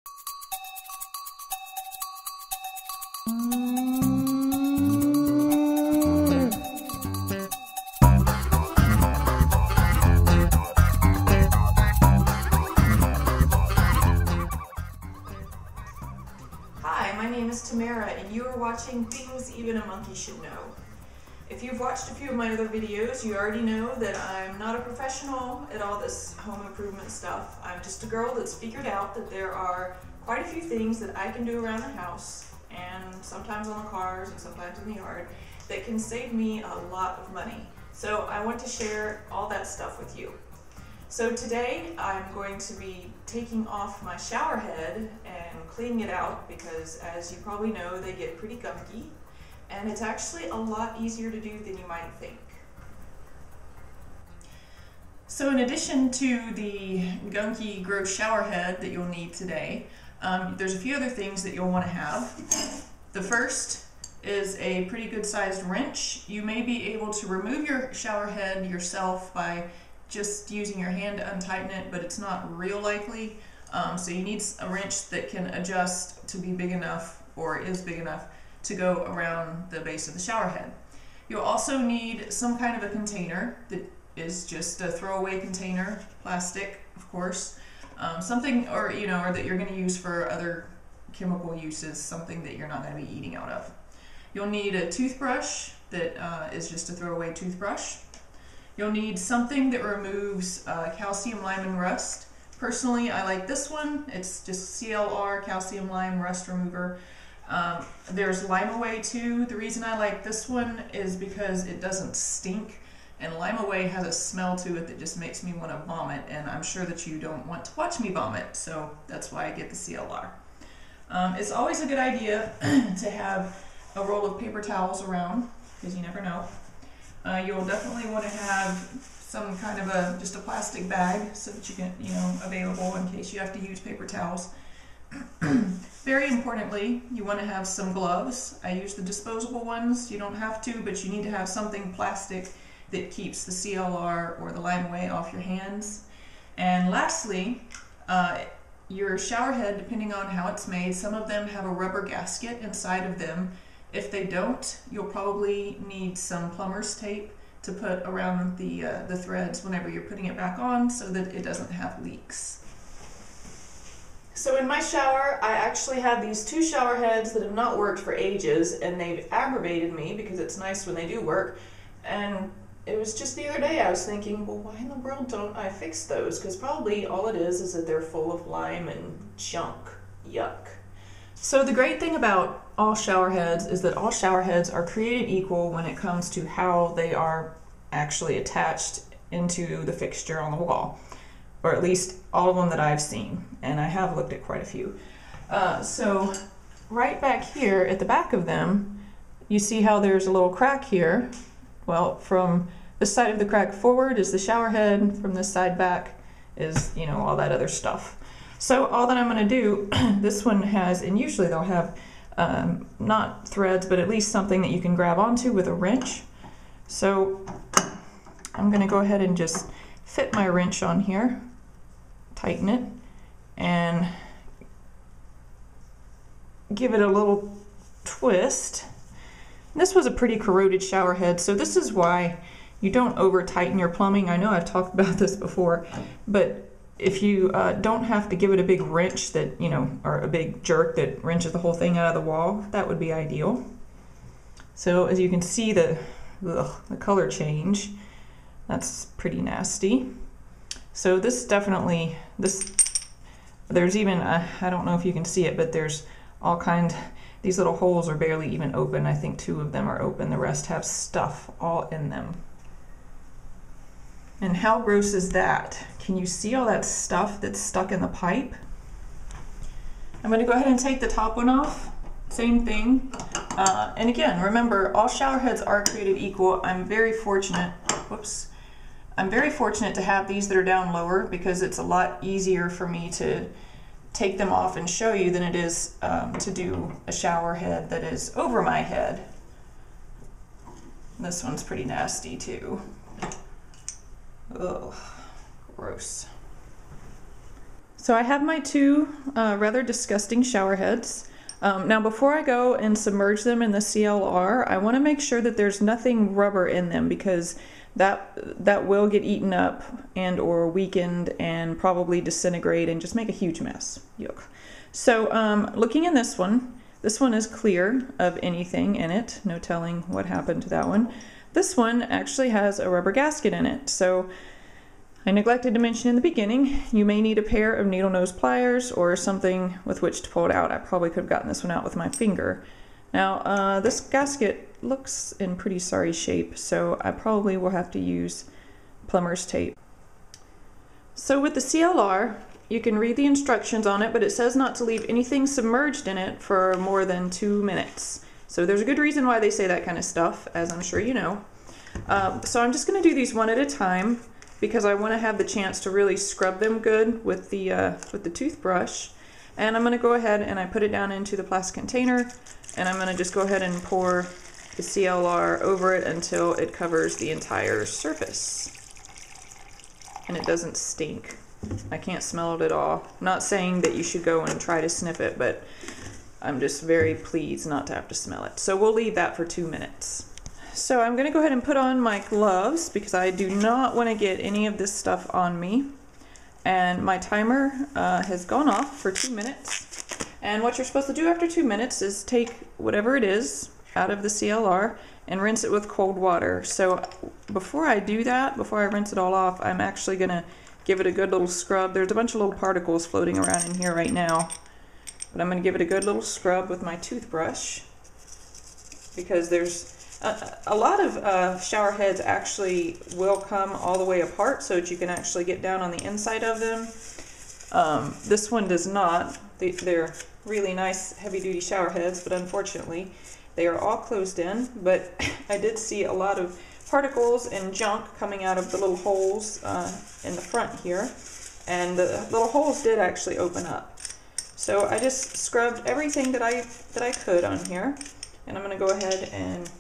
Hi, my name is Tamara and you are watching Things Even a Monkey Should Know. If you've watched a few of my other videos, you already know that I'm not a professional at all this home improvement stuff. I'm just a girl that's figured out that there are quite a few things that I can do around the house, and sometimes on the cars and sometimes in the yard, that can save me a lot of money. So I want to share all that stuff with you. So today I'm going to be taking off my shower head and cleaning it out because, as you probably know, they get pretty gunky, and it's actually a lot easier to do than you might think. So in addition to the gunky, gross shower head that you'll need today, there's a few other things that you'll want to have. The first is a pretty good sized wrench. You may be able to remove your shower head yourself by just using your hand to untighten it, but it's not real likely. So you need a wrench that can adjust to be big enough, or is big enough, to go around the base of the shower head. You'll also need some kind of a container that is just a throwaway container, plastic, of course. Something, or that you're going to use for other chemical uses, something that you're not going to be eating out of. You'll need a toothbrush that is just a throwaway toothbrush. You'll need something that removes calcium, lime, and rust. Personally, I like this one. It's just CLR, calcium, lime, rust remover. There's Lime Away too. The reason I like this one is because it doesn't stink, and Lime Away has a smell to it that just makes me want to vomit, and I'm sure that you don't want to watch me vomit, so that's why I get the CLR. It's always a good idea to have a roll of paper towels around, because you never know. You'll definitely want to have some kind of just a plastic bag so that you can, available in case you have to use paper towels. Very importantly, you want to have some gloves. I use the disposable ones. You don't have to, but you need to have something plastic that keeps the CLR or the Lime Away off your hands. And lastly, your shower head, depending on how it's made, some of them have a rubber gasket inside of them. If they don't, you'll probably need some plumber's tape to put around the threads whenever you're putting it back on so that it doesn't have leaks. So in my shower, I actually have these two shower heads that have not worked for ages, and they've aggravated me because it's nice when they do work. And it was just the other day I was thinking, well, why in the world don't I fix those? Because probably all it is that they're full of lime and junk. Yuck. So the great thing about all shower heads is that all shower heads are created equal when it comes to how they are actually attached into the fixture on the wall, or at least all of them that I've seen, and I have looked at quite a few. So right back here at the back of them, you see how there's a little crack here. Well, from this side of the crack forward is the shower head, from this side back is, all that other stuff. So all that I'm going to do, this one has, and usually they'll have not threads, but at least something that you can grab onto with a wrench. So I'm going to go ahead and just fit my wrench on here, tighten it, and give it a little twist. This was a pretty corroded shower head, so this is why you don't over tighten your plumbing. I know I've talked about this before, but if you don't have to give it a big wrench that, or a big jerk that wrenches the whole thing out of the wall, that would be ideal. So as you can see, the color change, that's pretty nasty. So this definitely, there's even, I don't know if you can see it, but there's all kinds, these little holes are barely even open. I think 2 of them are open. The rest have stuff all in them. And how gross is that? Can you see all that stuff that's stuck in the pipe? I'm going to go ahead and take the top one off. Same thing. And again, remember, all shower heads are created equal. I'm very fortunate, I'm very fortunate to have these that are down lower because it's a lot easier for me to take them off and show you than it is to do a shower head that is over my head. This one's pretty nasty too. Ugh, gross. So I have my two rather disgusting shower heads. Now before I go and submerge them in the CLR, I want to make sure that there's nothing rubber in them, because that will get eaten up and or weakened and probably disintegrate and just make a huge mess. Yuck. So looking in this one is clear of anything in it. No telling what happened to that one. This one actually has a rubber gasket in it. So I neglected to mention in the beginning, you may need a pair of needle nose pliers or something with which to pull it out. I probably could have gotten this one out with my finger. Now, this gasket looks in pretty sorry shape, so I probably will have to use plumber's tape. So with the CLR, you can read the instructions on it, but it says not to leave anything submerged in it for more than 2 minutes. So there's a good reason why they say that kind of stuff, as I'm sure you know. So I'm just going to do these one at a time, because I want to have the chance to really scrub them good with the toothbrush. And I'm going to go ahead and I put it down into the plastic container, and I'm going to just go ahead and pour the CLR over it until it covers the entire surface. And it doesn't stink. I can't smell it at all. I'm not saying that you should go and try to sniff it, but I'm just very pleased not to have to smell it. So we'll leave that for 2 minutes. So I'm going to go ahead and put on my gloves because I do not want to get any of this stuff on me. And my timer has gone off for 2 minutes. And what you're supposed to do after 2 minutes is take whatever it is out of the CLR and rinse it with cold water. So before I do that, before I rinse it all off, I'm actually going to give it a good little scrub. There's a bunch of little particles floating around in here right now. But I'm going to give it a good little scrub with my toothbrush, because there's a lot of shower heads actually will come all the way apart so that you can actually get down on the inside of them. This one does not. They're really nice heavy-duty shower heads, but unfortunately they are all closed in. But I did see a lot of particles and junk coming out of the little holes in the front here, and the little holes did actually open up. So I just scrubbed everything that I could on here, and I'm going to go ahead and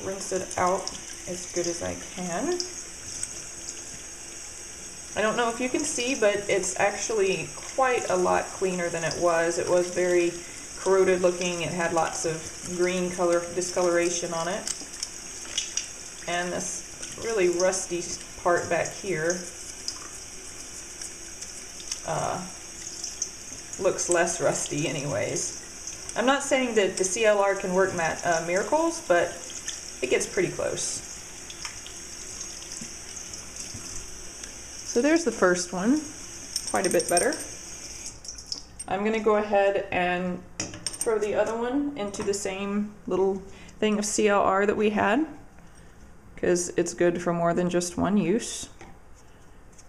rinse it out as good as I can. I don't know if you can see, but it's actually quite a lot cleaner than it was. It was very corroded looking. It had lots of green color discoloration on it. And this really rusty part back here looks less rusty anyways. I'm not saying that the CLR can work miracles, but it gets pretty close. So there's the first one, quite a bit better. I'm going to go ahead and throw the other one into the same little thing of CLR that we had, because it's good for more than just one use.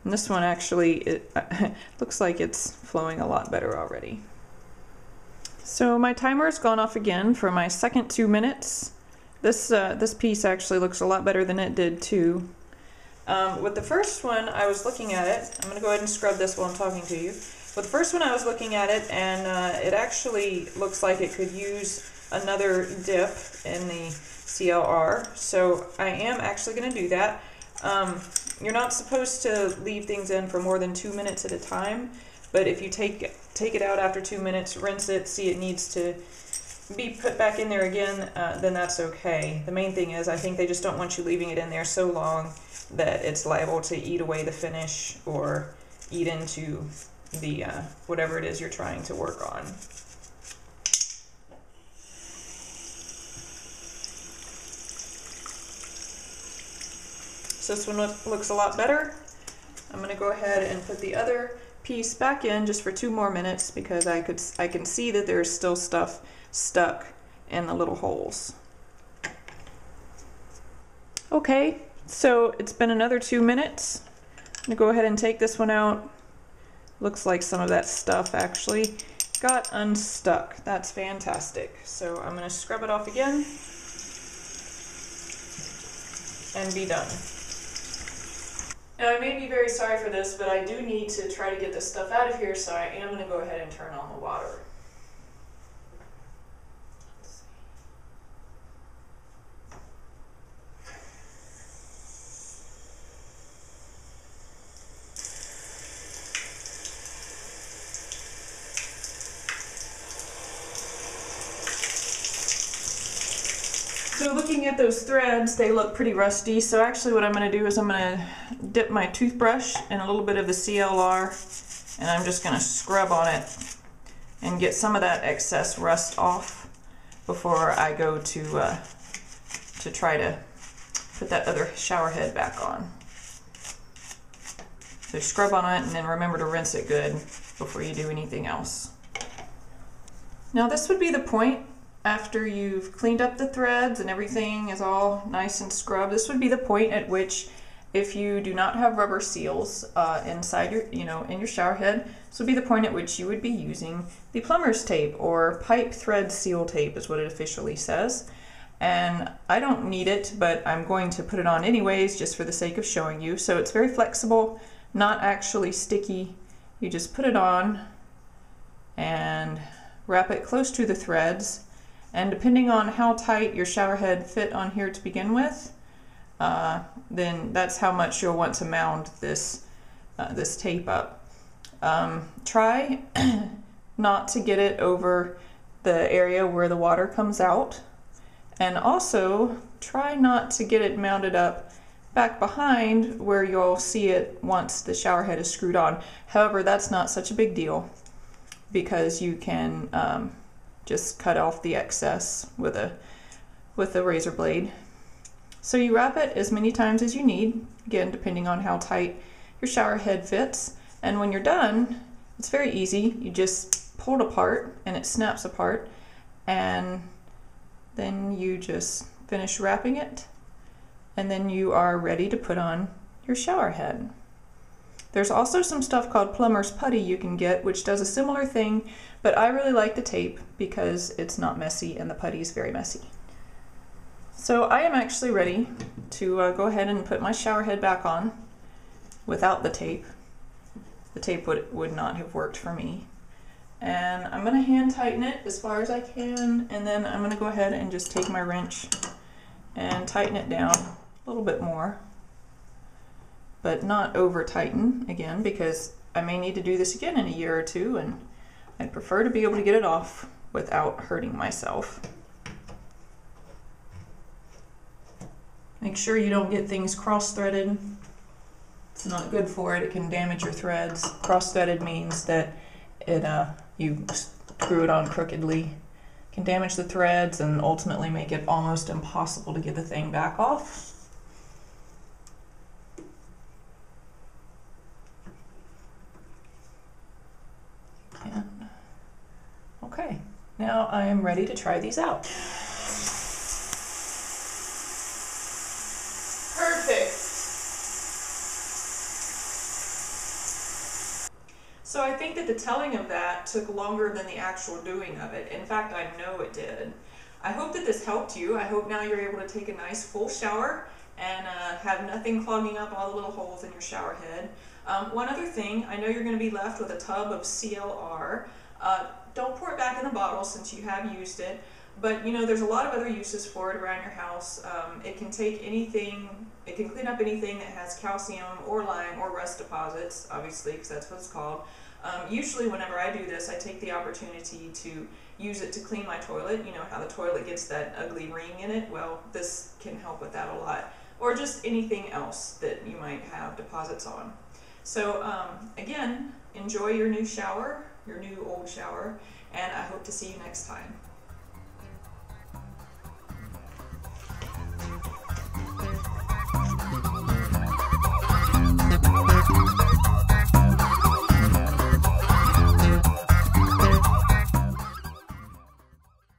And this one actually, it looks like it's flowing a lot better already. So my timer's gone off again for my second 2 minutes. This piece actually looks a lot better than it did too. With the first one, I was looking at it. I'm going to go ahead and scrub this while I'm talking to you. With the first one, I was looking at it, and it actually looks like it could use another dip in the CLR. So I am actually going to do that. You're not supposed to leave things in for more than 2 minutes at a time, but if you take it out after 2 minutes, rinse it, see it needs to be put back in there again, then that's okay. The main thing is, I think they just don't want you leaving it in there so long that it's liable to eat away the finish or eat into the whatever it is you're trying to work on. So this one looks a lot better. I'm going to go ahead and put the other piece back in just for 2 more minutes, because I can see that there's still stuff stuck in the little holes. Okay, so it's been another 2 minutes. I'm going to go ahead and take this one out. Looks like some of that stuff actually got unstuck. That's fantastic. So I'm going to scrub it off again and be done. Now, I may be very sorry for this, but I do need to try to get this stuff out of here, so I am going to go ahead and turn on the water. So looking at those threads, they look pretty rusty. So actually what I'm going to do is I'm going to dip my toothbrush in a little bit of the CLR, and I'm just going to scrub on it and get some of that excess rust off before I go to try to put that other shower head back on. So scrub on it and then remember to rinse it good before you do anything else. Now this would be the point after you've cleaned up the threads and everything is all nice and scrubbed. This would be the point at which, if you do not have rubber seals inside your, in your shower head, this would be the point at which you would be using the plumber's tape, or pipe thread seal tape is what it officially says. And I don't need it, but I'm going to put it on anyways just for the sake of showing you. So it's very flexible, not actually sticky. You just put it on and wrap it close to the threads, and depending on how tight your shower head fit on here to begin with, then that's how much you'll want to mound this this tape up. Try not to get it over the area where the water comes out, and also try not to get it mounted up back behind where you'll see it once the shower head is screwed on. However, that's not such a big deal, because you can just cut off the excess with a razor blade. So you wrap it as many times as you need, again depending on how tight your shower head fits, and when you're done, it's very easy. You just pull it apart and it snaps apart, and then you just finish wrapping it, and then you are ready to put on your shower head. There's also some stuff called plumber's putty you can get, which does a similar thing, but I really like the tape because it's not messy and the putty is very messy. So I am actually ready to go ahead and put my shower head back on without the tape. The tape would not have worked for me. And I'm going to hand tighten it as far as I can, and then I'm going to go ahead and just take my wrench and tighten it down a little bit more, but not over tighten again, because I may need to do this again in a year or two, and I'd prefer to be able to get it off without hurting myself. Make sure you don't get things cross-threaded. It's not good for it. It can damage your threads. Cross-threaded means that you screw it on crookedly. It can damage the threads and ultimately make it almost impossible to get the thing back off. Okay, now I am ready to try these out. Perfect. So I think that the telling of that took longer than the actual doing of it. In fact, I know it did. I hope that this helped you. I hope now you're able to take a nice full shower and have nothing clogging up all the little holes in your shower head. One other thing, I know you're going to be left with a tub of CLR. Don't pour it back in the bottle since you have used it, but there's a lot of other uses for it around your house. It can take anything, it can clean up anything that has calcium or lime or rust deposits, obviously, because that's what it's called. Usually whenever I do this, I take the opportunity to use it to clean my toilet. You know how the toilet gets that ugly ring in it? Well, this can help with that a lot. Or just anything else that you might have deposits on. So again, enjoy your new shower, your new old shower, and I hope to see you next time.